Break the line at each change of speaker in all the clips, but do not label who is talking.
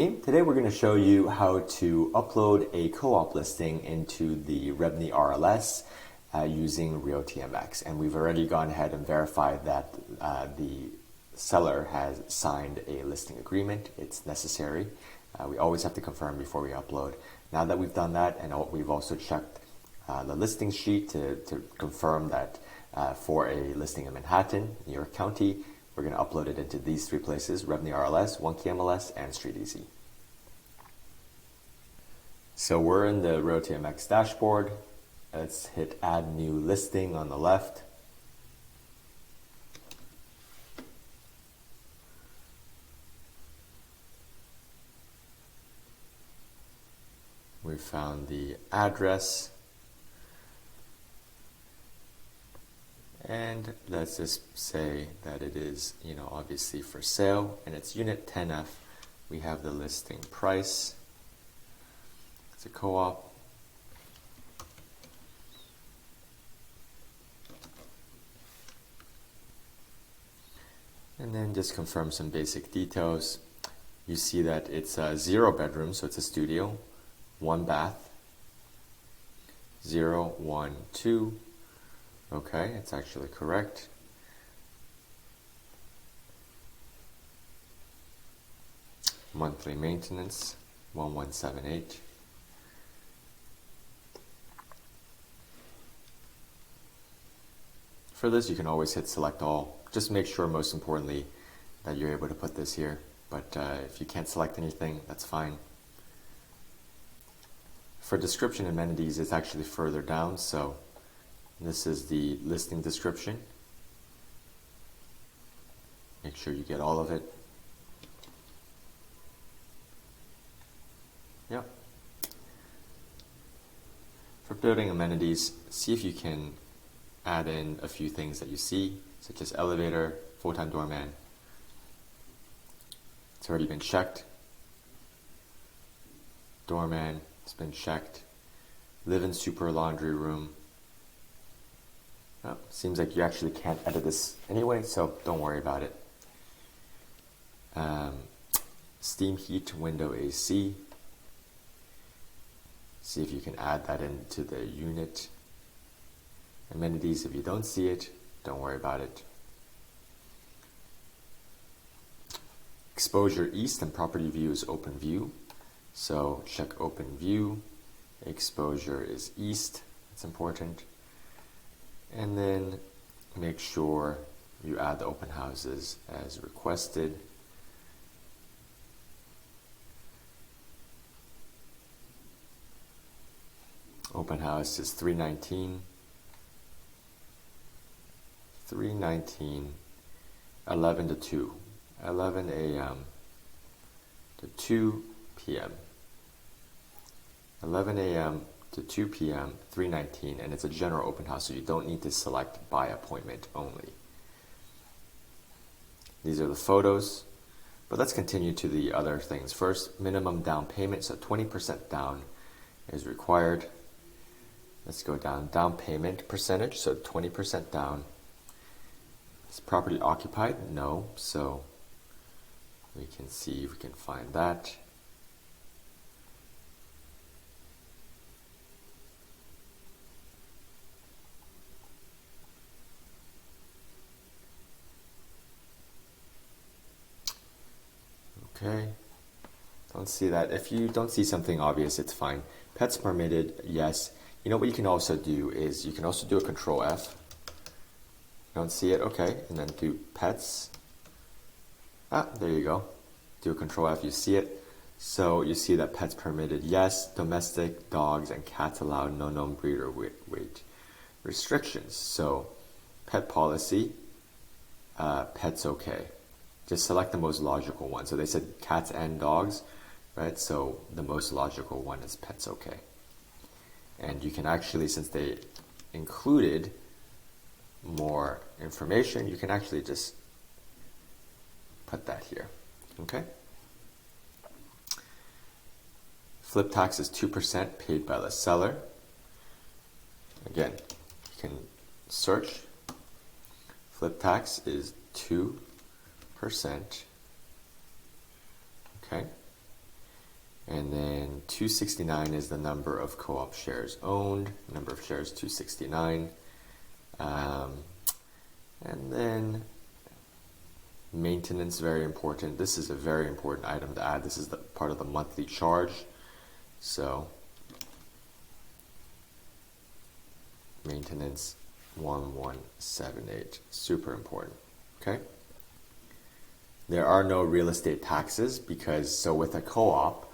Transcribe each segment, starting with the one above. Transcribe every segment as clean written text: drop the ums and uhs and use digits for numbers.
Today we're going to show you how to upload a co-op listing into the REBNY RLS using RealtyMX. And we've already gone ahead and verified that the seller has signed a listing agreement. It's necessary. We always have to confirm before we upload. Now that we've done that, and we've also checked the listing sheet to confirm that for a listing in Manhattan, New York County, we're going to upload it into these three places: REBNY RLS, One-Key MLS, and StreetEasy. So we're in the RealtyMX dashboard. Let's hit Add New Listing on the left. We found the address. And let's just say that it is, obviously for sale, and it's Unit 10F. We have the listing price. It's a co-op. And then just confirm some basic details. You see that it's 0 bedrooms, so it's a studio, 1 bath, 0, 1, 2. Okay, it's actually correct. Monthly maintenance, 1178. For this, you can always hit select all. Just make sure, most importantly, that you're able to put this here. But if you can't select anything, that's fine. For description amenities, it's actually further down. So this is the listing description. Make sure you get all of it. Yep. For building amenities, see if you can add in a few things that you see, such as elevator, full-time doorman. It's already been checked. Doorman, it's been checked. Live-in super laundry room. Oh, seems like you actually can't edit this anyway, so don't worry about it. Steam heat window AC. See if you can add that into the unit. Amenities, if you don't see it, don't worry about it. Exposure east and property view is open view. So check open view. Exposure is east. It's important. And then make sure you add the open houses as requested. Open house is 319, 11 to 2, 11 a.m. to 2 p.m. 11 a.m. to 2 p.m., 319, and it's a general open house, so you don't need to select by appointment only. These are the photos, but let's continue to the other things. First, minimum down payment, so 20% down is required. Let's go down payment percentage, so 20% down. Is property occupied? No, so we can see if we can find that. Okay, don't see that. If you don't see something obvious, it's fine. Pets permitted, yes. You know what you can also do is you can also do a Control F. Don't see it, okay, and then do pets. There you go. Do a Control F, you see it. So you see that pets permitted, yes. Domestic dogs and cats allowed, no known breed or weight restrictions. So pet policy, pets okay. Just select the most logical one. So they said cats and dogs, right? So the most logical one is pets okay. And you can actually, since they included more information, you can actually just put that here, okay? Flip tax is 2% paid by the seller. Again, you can search. Flip tax is 2%. Okay. 269 is the number of co-op shares owned, number of shares 269. And then maintenance, very important. This is a very important item to add. This is the part of the monthly charge. So maintenance 1178, super important. Okay. There are no real estate taxes because, so with a co-op,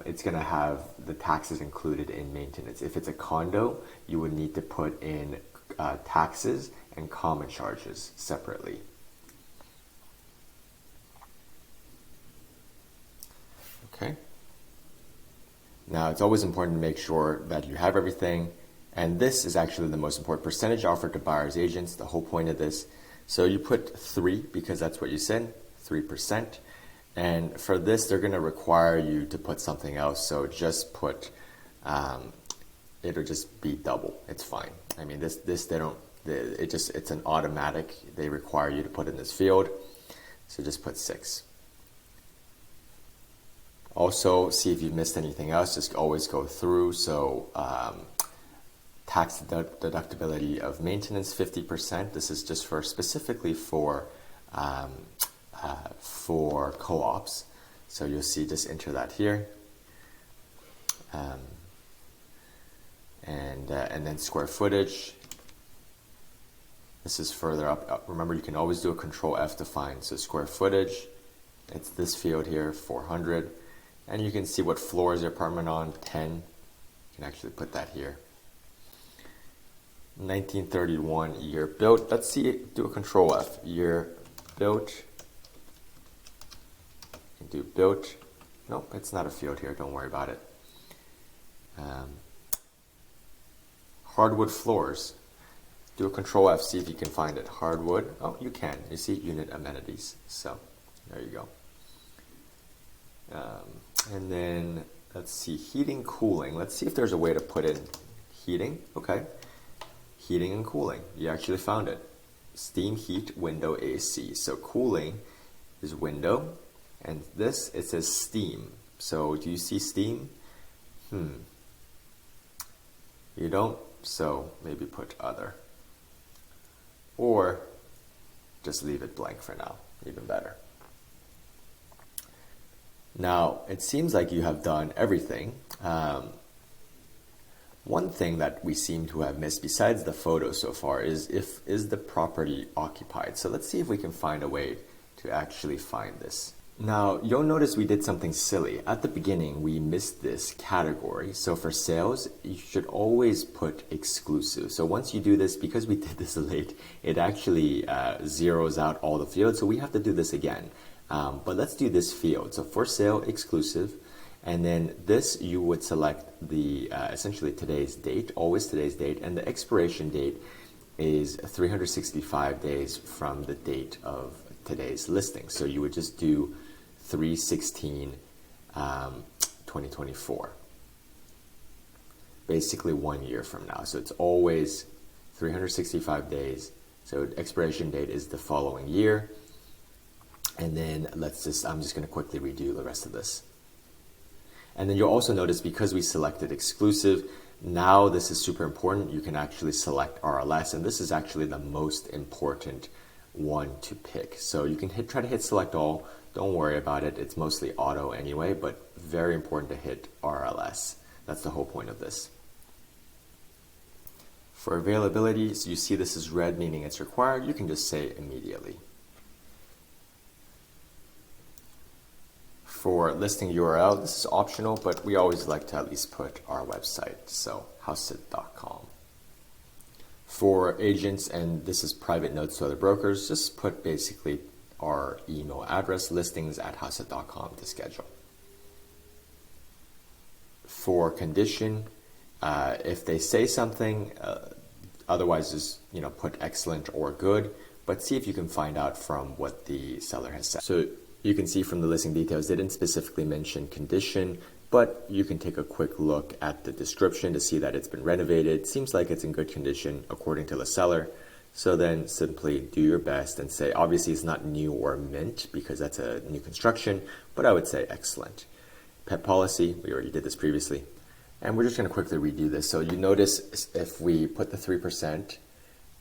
it's going to have the taxes included in maintenance. If it's a condo, you would need to put in taxes and common charges separately. Okay. Now, it's always important to make sure that you have everything. And this is actually the most important percentage offered to buyer's agents, the whole point of this. So you put 3 because that's what you said, 3%. And for this, they're going to require you to put something else. So just put, it'll just be double. It's fine. I mean, this they don't, it's an automatic. They require you to put in this field. So just put 6. Also, see if you've missed anything else. Just always go through. So tax deductibility of maintenance, 50%. This is just for specifically for co-ops. So you'll see, just enter that here. And then square footage. This is further up. Remember, you can always do a control F to find. So square footage, it's this field here, 400. And you can see what floor is your apartment on, 10. You can actually put that here. 1931 year built. Let's see, do a control F. Year built. You can do built. Nope, it's not a field here. Don't worry about it. Hardwood floors. Do a control F, see if you can find it. Hardwood. Oh, you can. You see unit amenities. So there you go. And then let's see, heating, cooling. Let's see if there's a way to put in heating. Okay. Heating and cooling. You actually found it. Steam, heat, window, AC. So cooling is window. And this, it says steam. So do you see steam? You don't? So maybe put other. Or just leave it blank for now. Even better. Now, it seems like you have done everything. One thing that we seem to have missed, besides the photo so far, is the property occupied. So let's see if we can find a way to actually find this. Now, you'll notice we did something silly. At the beginning, we missed this category. So for sales, you should always put exclusive. So once you do this, because we did this late, it actually zeroes out all the fields. So we have to do this again. But let's do this field. So for sale, exclusive. And then this, you would select the essentially today's date, always today's date. And the expiration date is 365 days from the date of today's listing. So you would just do 3/16/2024. Basically 1 year from now. So it's always 365 days. So expiration date is the following year. And then I'm just going to quickly redo the rest of this. And then you'll also notice, because we selected exclusive, now this is super important. You can actually select RLS, and this is actually the most important one to pick. So you can try to hit select all. Don't worry about it. It's mostly auto anyway, but very important to hit RLS. That's the whole point of this. For availability, so you see this is red, meaning it's required. You can just say immediately. For listing URL, this is optional, but we always like to at least put our website, so Hauseit.com. For agents, and this is private notes to other brokers, just put basically our email address, listings@Hauseit.com to schedule. For condition, if they say something, otherwise just put excellent or good, but see if you can find out from what the seller has said. So you can see from the listing details, they didn't specifically mention condition, but you can take a quick look at the description to see that it's been renovated. Seems like it's in good condition according to the seller. So then simply do your best and say, obviously it's not new or mint because that's a new construction, but I would say excellent. Pet policy, we already did this previously. And we're just going to quickly redo this. So you notice if we put the 3%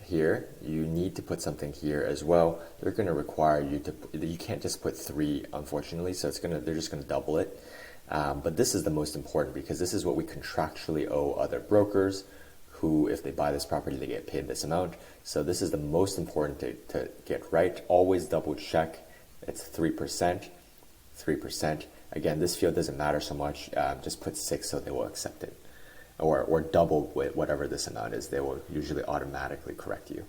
here, you need to put something here as well. They're going to require you to, you can't just put 3, unfortunately, so they're just going to double it. But this is the most important because this is what we contractually owe other brokers who, if they buy this property, they get paid this amount. So this is the most important to get right. Always double check. It's 3%, 3%. Again, this field doesn't matter so much. Just put 6 so they will accept it. Or double whatever this amount is. They will usually automatically correct you.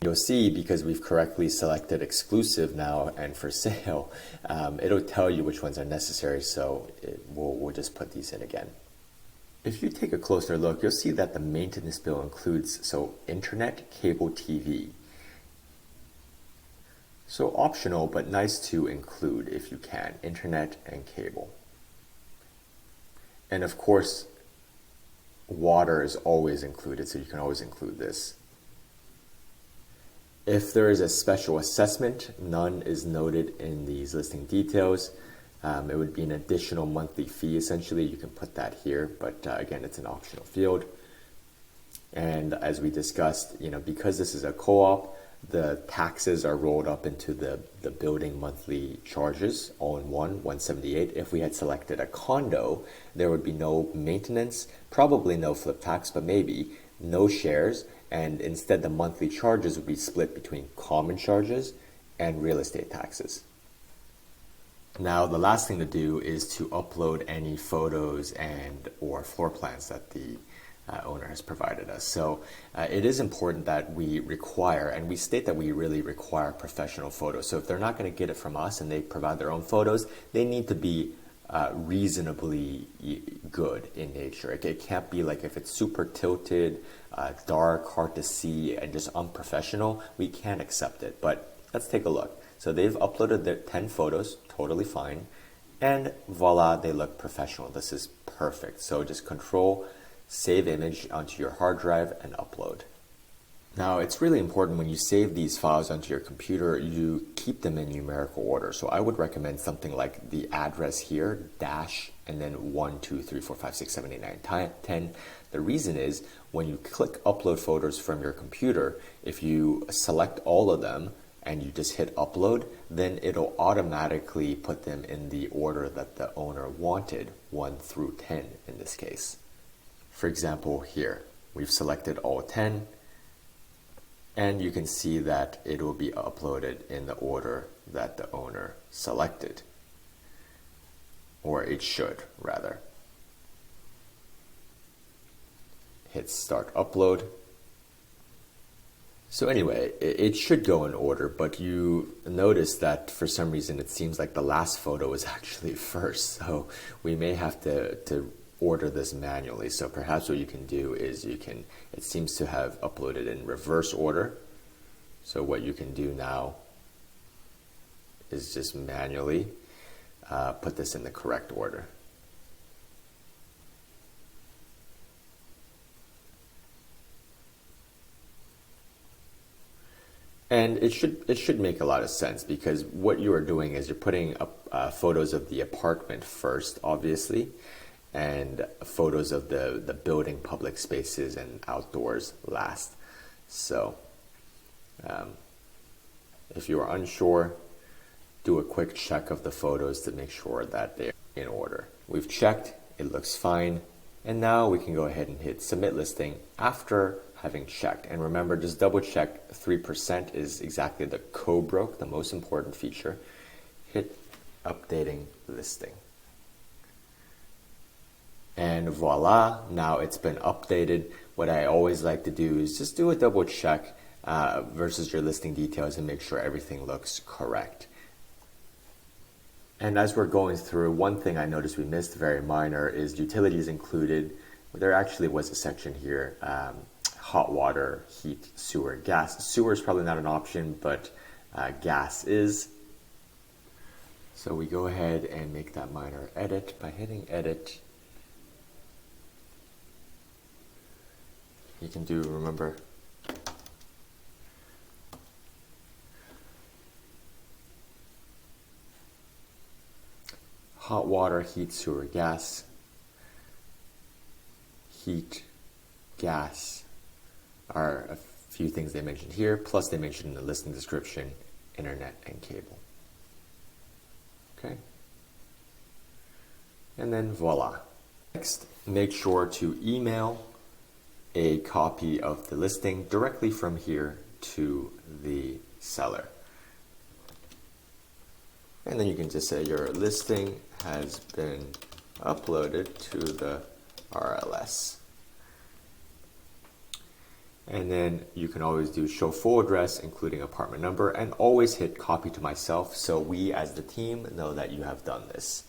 You'll see, because we've correctly selected exclusive now and for sale, it'll tell you which ones are necessary, so we'll just put these in again. If you take a closer look, you'll see that the maintenance bill includes internet, cable TV. So optional, but nice to include if you can, internet and cable. And of course, water is always included, so you can always include this. If there is a special assessment, none is noted in these listing details. It would be an additional monthly fee, essentially. You can put that here, but again, it's an optional field. And as we discussed, because this is a co-op, the taxes are rolled up into the building monthly charges all in one, $178. If we had selected a condo, there would be no maintenance, probably no flip tax, but maybe no shares, and instead the monthly charges would be split between common charges and real estate taxes. Now, the last thing to do is to upload any photos and or floor plans that the owner has provided us. So it is important that we require, and we state that we really require professional photos. So if they're not going to get it from us and they provide their own photos, they need to be reasonably good in nature. It can't be like if it's super tilted, dark, hard to see, and just unprofessional, we can't accept it. But let's take a look. So they've uploaded their 10 photos, totally fine. And voila, they look professional. This is perfect. So just control save image onto your hard drive and upload. Now, it's really important when you save these files onto your computer, you keep them in numerical order. So I would recommend something like the address here, dash, and then 1, 2, 3, 4, 5, 6, 7, 8, 9, 10. The reason is when you click upload photos from your computer, if you select all of them and you just hit upload, then it'll automatically put them in the order that the owner wanted, 1 through 10 in this case. For example, here, we've selected all 10, and you can see that it will be uploaded in the order that the owner selected, or it should, rather. Hit start upload. So anyway, it should go in order, but you notice that for some reason it seems like the last photo is actually first, so we may have to order this manually. So perhaps what you can do is it seems to have uploaded in reverse order. So what you can do now is just manually put this in the correct order. And it should make a lot of sense, because what you are doing is you're putting up photos of the apartment first, obviously, and photos of the building, public spaces, and outdoors last. So if you are unsure, do a quick check of the photos to make sure that they're in order. We've checked, it looks fine, and now we can go ahead and hit submit listing after having checked. And remember, just double check 3% is exactly the co-broke, the most important feature. Hit updating listing. And voila, now it's been updated. What I always like to do is just do a double check versus your listing details and make sure everything looks correct. And as we're going through, one thing I noticed we missed, very minor, is utilities included. There actually was a section here, hot water, heat, sewer, gas. Sewer is probably not an option, but gas is. So we go ahead and make that minor edit by hitting edit. You can do, remember, hot water, heat, sewer, gas, heat, gas are a few things they mentioned here, plus they mentioned in the listing description, internet and cable. Okay. And then voila. Next, make sure to email a copy of the listing directly from here to the seller. And then you can just say your listing has been uploaded to the RLS. And then you can always do show full address, including apartment number, and always hit copy to myself so we as the team know that you have done this.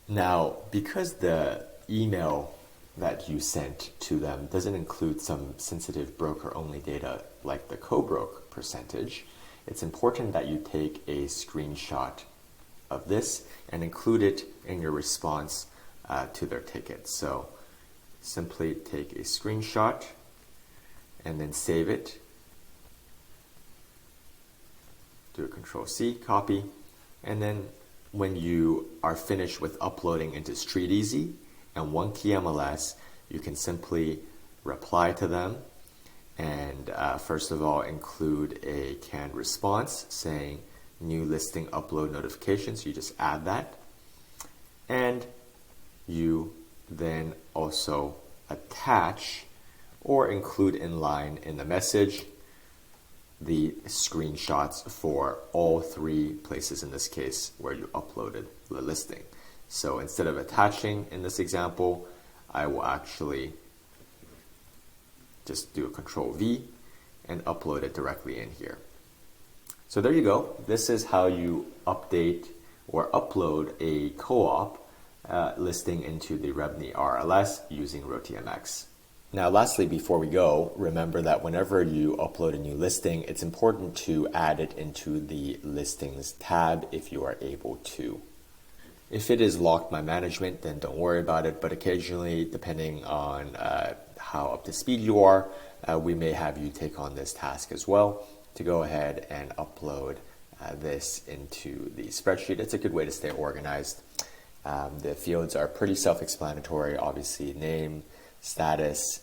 Now, because the email that you sent to them doesn't include some sensitive broker-only data like the co-broke percentage, it's important that you take a screenshot of this and include it in your response to their ticket. So simply take a screenshot and then save it. Do a Control-C, copy, and then when you are finished with uploading into StreetEasy and one key MLS, you can simply reply to them and first of all include a canned response saying new listing upload notification. So you just add that, and you then also attach or include in line in the message the screenshots for all three places in this case where you uploaded the listing. So instead of attaching in this example, I will actually just do a Control-V and upload it directly in here. So there you go. This is how you update or upload a co-op listing into the REBNY RLS using RealtyMX. Now, lastly, before we go, remember that whenever you upload a new listing, it's important to add it into the listings tab if you are able to. If it is locked by management, then don't worry about it, but occasionally, depending on how up to speed you are, we may have you take on this task as well to go ahead and upload this into the spreadsheet. It's a good way to stay organized. The fields are pretty self-explanatory, obviously name, status,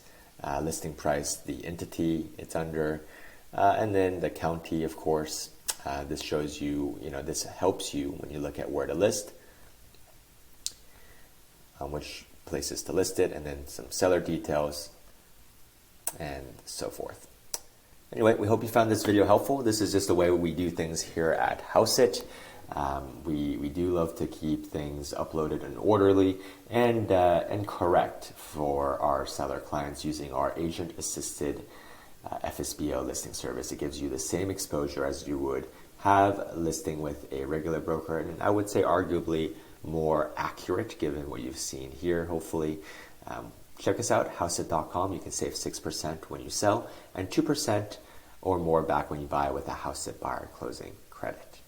listing price, the entity it's under, and then the county, of course. This shows you, this helps you when you look at where to list, which places to list it, and then some seller details, and so forth. Anyway, we hope you found this video helpful. This is just the way we do things here at Hauseit. We do love to keep things uploaded and orderly and correct for our seller clients using our agent-assisted FSBO listing service. It gives you the same exposure as you would have listing with a regular broker, and I would say arguably more accurate given what you've seen here, hopefully. Check us out, Hauseit.com. You can save 6% when you sell and 2% or more back when you buy with a Hauseit buyer closing credit.